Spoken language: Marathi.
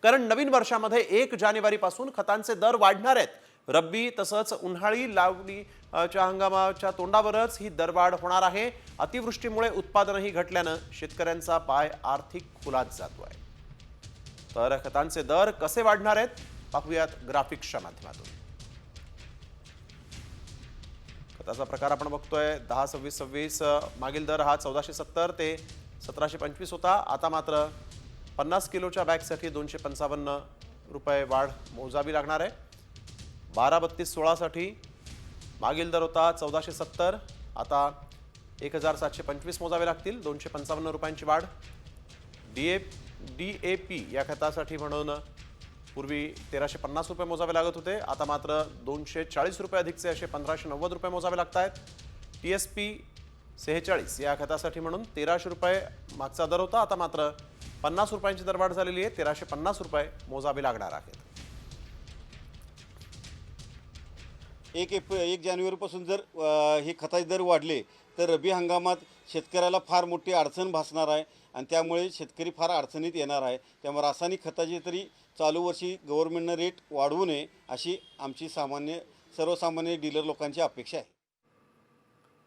कारण नवीन वर्षामध्ये 1 जानेवारीपासून खतांचे दर वाढणार आहेत। रब्बी तसंच उन्हाळी लावणीच्या हंगामाच्या तोंडावरच ही दरवाढ होणार आहे। अतिवृष्टीमुळे उत्पादनही घटल्यानं शेतकऱ्यांचा पाय आर्थिक खुलात जातोय। तर खतांचे दर कसे वाढणार आहेत पाहूयात ग्राफिक्सच्या माध्यमातून। खताचा प्रकार आपण बघतोय 10-26-26 मागील दर हा 1470 ते 1725 होता। आता मात्र 50 किलोच्या बॅगसाठी 255 रुपये वाढ मोजावी लागणार आहे। 12-32-16 साठी मागील दर होता 1470, आता 1725 मोजावे लागतील, 255 रुपयांची वाढ। DAP या खतासाठी म्हणून पूर्वी 1350 रुपये मोजावे लागत होते, आता मात्र 240 रुपये अधिकचे असे 1590 रुपये मोजावे लागत आहेत। TSP 46 या खतासाठी म्हणून 1300 रुपये मागचा दर होता, आता मात्र 50 रुपयांची दरवाढ झालेली आहे, 1350 रुपये मोजावे लागणार आहेत। 1 जानेवारीपासून जर हे खताचे दर वाढले तर रब्बी हंगामात शेतकऱ्याला फार मोठी अडचण भासणार आहे आणि त्यामुळे शेतकरी फार अडचणीत येणार आहे। त्यामुळे रासायनिक खताची तरी चालू वर्षी गव्हर्नमेंटनं रेट वाढवू नये अशी आमची सर्वसामान्य डीलर लोकांची अपेक्षा आहे।